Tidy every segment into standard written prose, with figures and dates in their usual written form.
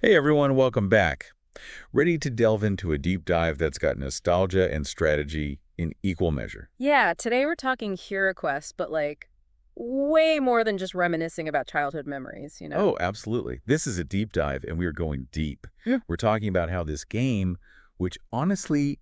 Hey everyone, welcome back. Ready to delve into a deep dive that's got nostalgia and strategy in equal measure? Yeah, today we're talking HeroQuest, but like way more than just reminiscing about childhood memories, you know? Oh, absolutely. This is a deep dive, and we are going deep. Yeah. We're talking about how this game, which honestly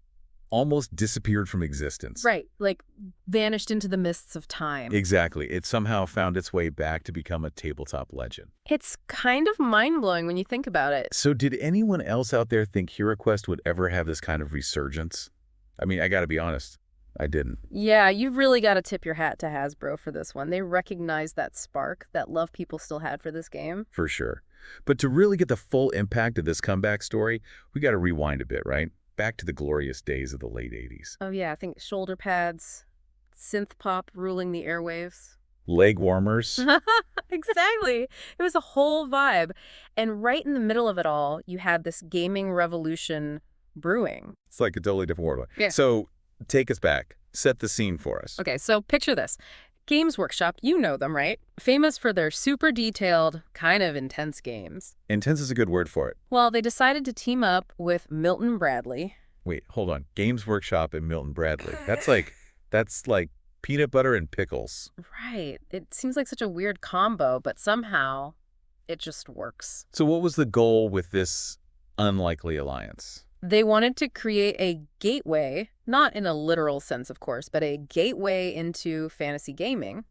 almost disappeared from existence. Right, like vanished into the mists of time. Exactly. It somehow found its way back to become a tabletop legend. It's kind of mind-blowing when you think about it. So did anyone else out there think HeroQuest would ever have this kind of resurgence? I mean, I gotta be honest, I didn't. Yeah, you've really got to tip your hat to Hasbro for this one. They recognized that spark, that love people still had for this game. For sure. But to really get the full impact of this comeback story, we got to rewind a bit, right? Back to the glorious days of the late 80s. Oh yeah, I think shoulder pads, synth pop ruling the airwaves. Leg warmers. Exactly. It was a whole vibe. And right in the middle of it all, you had this gaming revolution brewing. It's like a totally different world. Yeah. So take us back. Set the scene for us. Okay, so picture this. Games Workshop, you know them, right? Famous for their super detailed, kind of intense games. Intense is a good word for it. Well, they decided to team up with Milton Bradley. Wait, hold on. Games Workshop and Milton Bradley. That's like peanut butter and pickles. Right. It seems like such a weird combo, but somehow it just works. So what was the goal with this unlikely alliance? They wanted to create a gateway, not in a literal sense, of course, but a gateway into fantasy gaming.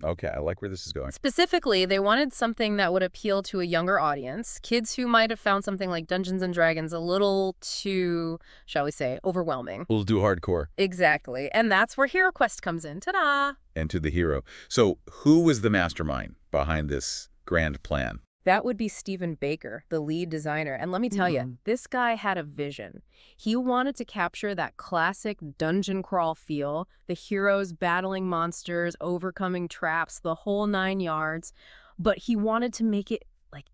Okay, I like where this is going. Specifically, they wanted something that would appeal to a younger audience, kids who might have found something like Dungeons and Dragons a little too, shall we say, overwhelming. We'll do hardcore. Exactly. And that's where HeroQuest comes in. Ta-da! And to the hero. So who was the mastermind behind this grand plan? That would be Stephen Baker, the lead designer. And let me tell you, this guy had a vision. He wanted to capture that classic dungeon crawl feel, the heroes battling monsters, overcoming traps, the whole 9 yards. But he wanted to make it, like,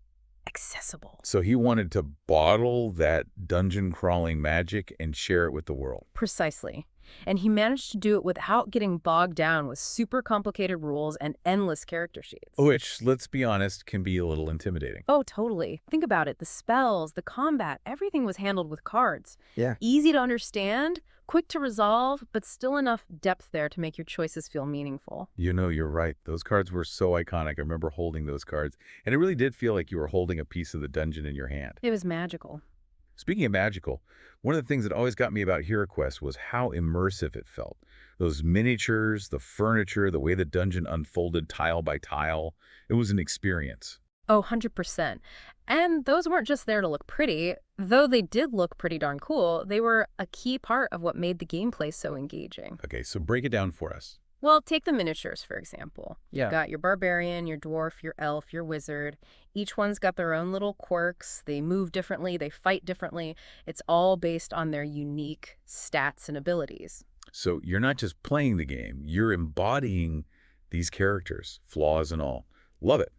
accessible. So he wanted to bottle that dungeon crawling magic and share it with the world. Precisely. And he managed to do it without getting bogged down with super complicated rules and endless character sheets. Which, let's be honest, can be a little intimidating. Oh, totally. Think about it. The spells, the combat, everything was handled with cards. Yeah. Easy to understand, quick to resolve, but still enough depth there to make your choices feel meaningful. You know, you're right. Those cards were so iconic. I remember holding those cards, and it really did feel like you were holding a piece of the dungeon in your hand. It was magical. Speaking of magical, one of the things that always got me about HeroQuest was how immersive it felt. Those miniatures, the furniture, the way the dungeon unfolded tile by tile. It was an experience. Oh, 100%. And those weren't just there to look pretty. Though they did look pretty darn cool, they were a key part of what made the gameplay so engaging. Okay, so break it down for us. Well, take the miniatures, for example. Yeah. You've got your barbarian, your dwarf, your elf, your wizard. Each one's got their own little quirks. They move differently. They fight differently. It's all based on their unique stats and abilities. So you're not just playing the game, you're embodying these characters, flaws and all. Love it.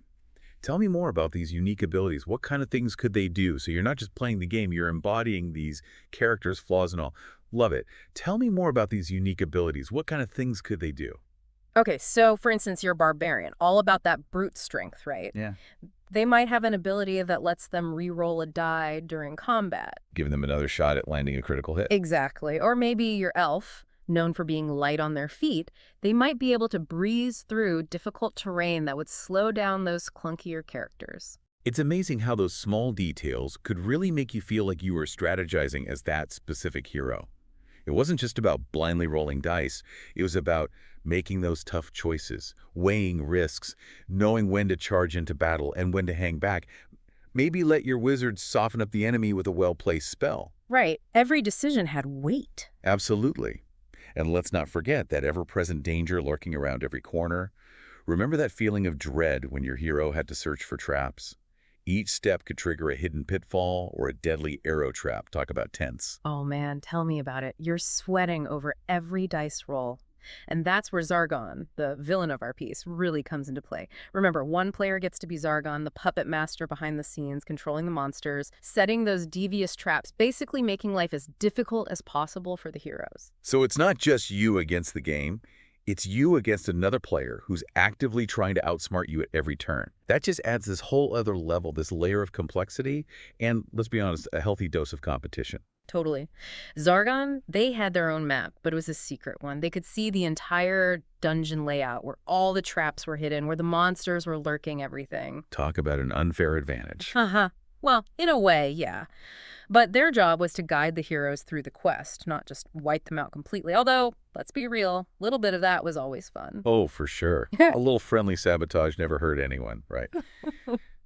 Tell me more about these unique abilities. What kind of things could they do? So you're not just playing the game, you're embodying these characters, flaws and all. Love it. Tell me more about these unique abilities. What kind of things could they do? Okay, so for instance, you're a barbarian, all about that brute strength, right? Yeah. They might have an ability that lets them re-roll a die during combat. Giving them another shot at landing a critical hit. Exactly. Or maybe your elf, known for being light on their feet, they might be able to breeze through difficult terrain that would slow down those clunkier characters. It's amazing how those small details could really make you feel like you were strategizing as that specific hero. It wasn't just about blindly rolling dice. It was about making those tough choices, weighing risks, knowing when to charge into battle and when to hang back. Maybe let your wizard soften up the enemy with a well-placed spell. Right. Every decision had weight. Absolutely. And let's not forget that ever-present danger lurking around every corner. Remember that feeling of dread when your hero had to search for traps? Each step could trigger a hidden pitfall or a deadly arrow trap. Talk about tense. Oh man, tell me about it. You're sweating over every dice roll. And that's where Zargon, the villain of our piece, really comes into play. Remember, one player gets to be Zargon, the puppet master behind the scenes, controlling the monsters, setting those devious traps, basically making life as difficult as possible for the heroes. So it's not just you against the game. It's you against another player who's actively trying to outsmart you at every turn. That just adds this whole other level, this layer of complexity, and, let's be honest, a healthy dose of competition. Totally. Zargon, they had their own map, but it was a secret one. They could see the entire dungeon layout where all the traps were hidden, where the monsters were lurking, everything. Talk about an unfair advantage. Haha. Well, in a way, yeah. But their job was to guide the heroes through the quest, not just wipe them out completely. Although, let's be real, a little bit of that was always fun. Oh, for sure. A little friendly sabotage never hurt anyone, right?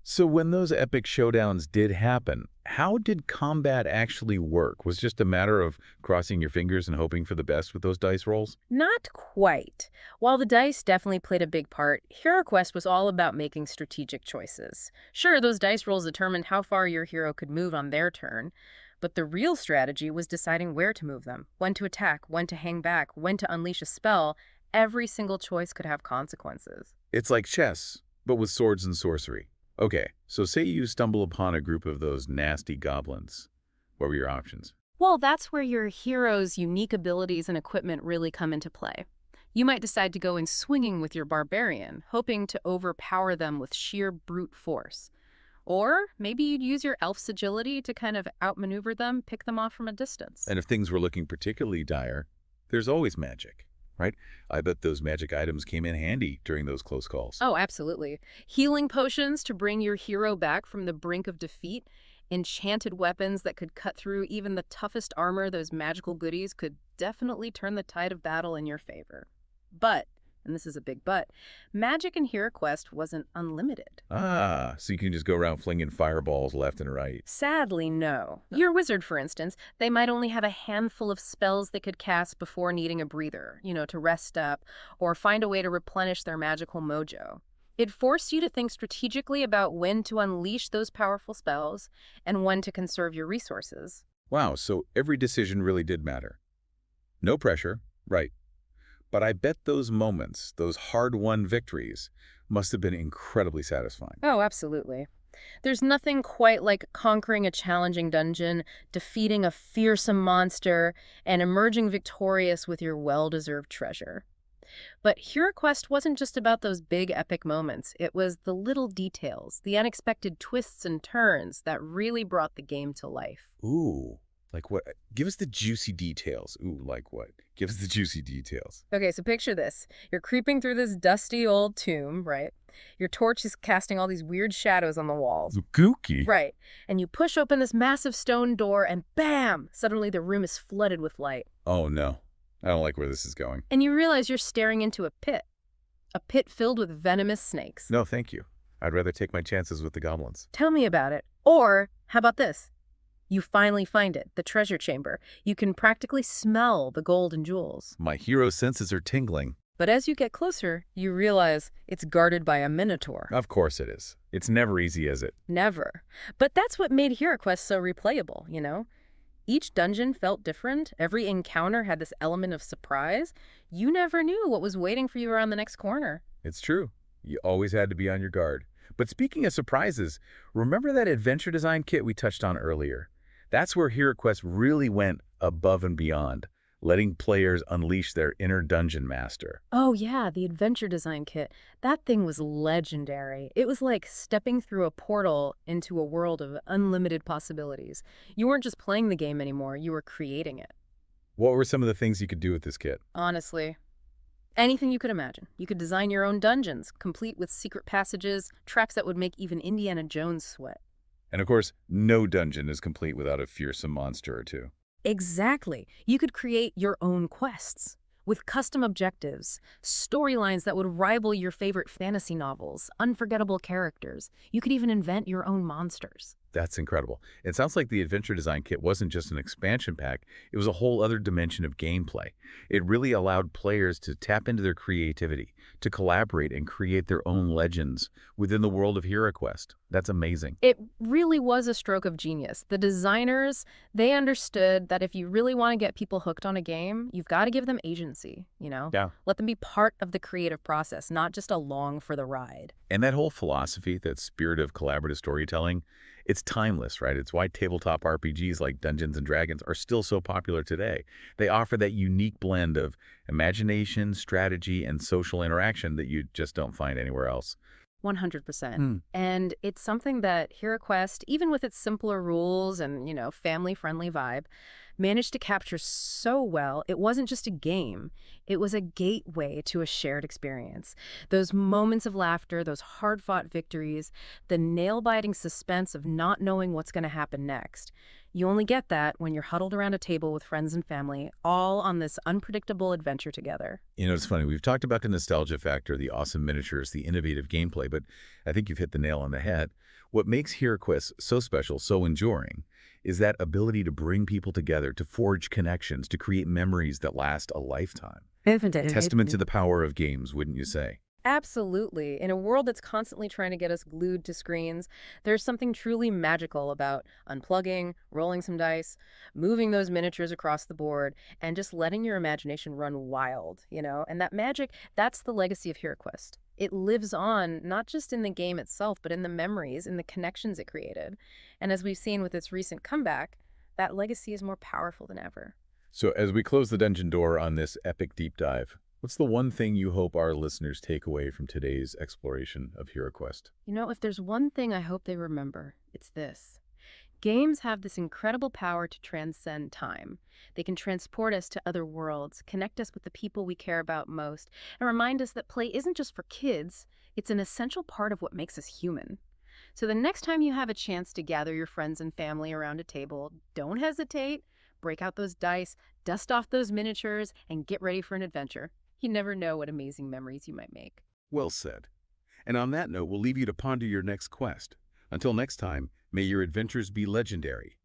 So when those epic showdowns did happen, how did combat actually work? Was it just a matter of crossing your fingers and hoping for the best with those dice rolls? Not quite. While the dice definitely played a big part, HeroQuest was all about making strategic choices. Sure, those dice rolls determined how far your hero could move on their turn, but the real strategy was deciding where to move them, when to attack, when to hang back, when to unleash a spell. Every single choice could have consequences. It's like chess, but with swords and sorcery. Okay, so say you stumble upon a group of those nasty goblins. What were your options? Well, that's where your hero's unique abilities and equipment really come into play. You might decide to go in swinging with your barbarian, hoping to overpower them with sheer brute force. Or maybe you'd use your elf's agility to kind of outmaneuver them, pick them off from a distance. And if things were looking particularly dire, there's always magic, right? I bet those magic items came in handy during those close calls. Oh, absolutely. Healing potions to bring your hero back from the brink of defeat, enchanted weapons that could cut through even the toughest armor, those magical goodies could definitely turn the tide of battle in your favor. But, and this is a big but, magic in HeroQuest wasn't unlimited. Ah, so you can just go around flinging fireballs left and right. Sadly, no. Your wizard, for instance, they might only have a handful of spells they could cast before needing a breather, to rest up, or find a way to replenish their magical mojo. It forced you to think strategically about when to unleash those powerful spells and when to conserve your resources. Wow, so every decision really did matter. No pressure, right. But I bet those moments, those hard-won victories, must have been incredibly satisfying. Oh, absolutely. There's nothing quite like conquering a challenging dungeon, defeating a fearsome monster, and emerging victorious with your well-deserved treasure. But HeroQuest wasn't just about those big epic moments. It was the little details, the unexpected twists and turns that really brought the game to life. Ooh, like what? Give us the juicy details. Ooh, like what? Give us the juicy details. Okay, so picture this. You're creeping through this dusty old tomb, right? Your torch is casting all these weird shadows on the walls. Gooky. Right. And you push open this massive stone door and bam! Suddenly the room is flooded with light. Oh, no. I don't like where this is going. And you realize you're staring into a pit filled with venomous snakes. No, thank you. I'd rather take my chances with the goblins. Tell me about it. Or, how about this? You finally find it, the treasure chamber. You can practically smell the gold and jewels. My hero senses are tingling. But as you get closer, you realize it's guarded by a minotaur. Of course it is. It's never easy, is it? Never. But that's what made HeroQuest so replayable, Each dungeon felt different. Every encounter had this element of surprise. You never knew what was waiting for you around the next corner. It's true. You always had to be on your guard. But speaking of surprises, remember that adventure design kit we touched on earlier? That's where HeroQuest really went above and beyond, letting players unleash their inner dungeon master. Oh yeah, the adventure design kit. That thing was legendary. It was like stepping through a portal into a world of unlimited possibilities. You weren't just playing the game anymore, you were creating it. What were some of the things you could do with this kit? Honestly, anything you could imagine. You could design your own dungeons, complete with secret passages, tracks that would make even Indiana Jones sweat. And of course, no dungeon is complete without a fearsome monster or two. Exactly. You could create your own quests with custom objectives, storylines that would rival your favorite fantasy novels, unforgettable characters. You could even invent your own monsters. That's incredible. It sounds like the adventure design kit wasn't just an expansion pack, it was a whole other dimension of gameplay. It really allowed players to tap into their creativity, to collaborate and create their own legends within the world of HeroQuest. That's amazing. It really was a stroke of genius. The designers, they understood that if you really want to get people hooked on a game, you've got to give them agency, you know? Yeah. Let them be part of the creative process, not just along for the ride. And that whole philosophy, that spirit of collaborative storytelling, it's timeless, right? It's why tabletop RPGs like Dungeons& and Dragons are still so popular today. They offer that unique blend of imagination, strategy, and social interaction that you just don't find anywhere else. 100%. Hmm. And it's something that HeroQuest, even with its simpler rules and, family-friendly vibe, managed to capture so well. It wasn't just a game. It was a gateway to a shared experience. Those moments of laughter, those hard-fought victories, the nail-biting suspense of not knowing what's going to happen next. You only get that when you're huddled around a table with friends and family, all on this unpredictable adventure together. It's funny. We've talked about the nostalgia factor, the awesome miniatures, the innovative gameplay, but I think you've hit the nail on the head. What makes HeroQuest so special, so enduring, is that ability to bring people together, to forge connections, to create memories that last a lifetime. Testament to the power of games, wouldn't you say? Absolutely. In a world that's constantly trying to get us glued to screens, there's something truly magical about unplugging, rolling some dice, moving those miniatures across the board, and just letting your imagination run wild. And that magic, that's the legacy of HeroQuest. It lives on not just in the game itself, but in the memories, in the connections it created. And as we've seen with its recent comeback, that legacy is more powerful than ever. So as we close the dungeon door on this epic deep dive, what's the one thing you hope our listeners take away from today's exploration of HeroQuest? If there's one thing I hope they remember, it's this. Games have this incredible power to transcend time. They can transport us to other worlds, connect us with the people we care about most, and remind us that play isn't just for kids, it's an essential part of what makes us human. So the next time you have a chance to gather your friends and family around a table, don't hesitate. Break out those dice, dust off those miniatures, and get ready for an adventure. You never know what amazing memories you might make. Well said. And on that note, we'll leave you to ponder your next quest. Until next time, may your adventures be legendary.